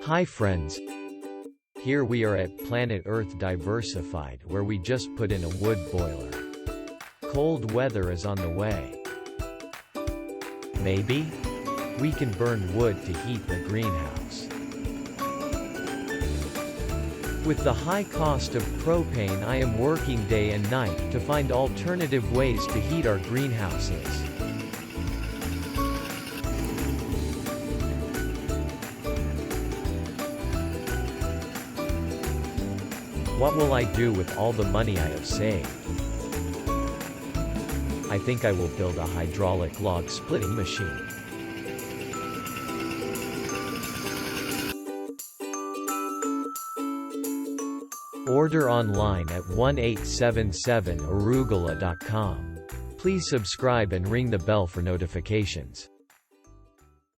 Hi friends. Here we are at Planet Earth Diversified, where we just put in a wood boiler. Cold weather is on the way. Maybe we can burn wood to heat the greenhouse. With the high cost of propane, I am working day and night to find alternative ways to heat our greenhouses. What will I do with all the money I have saved? I think I will build a hydraulic log splitting machine. Order online at 1877arugula.com. Please subscribe and ring the bell for notifications.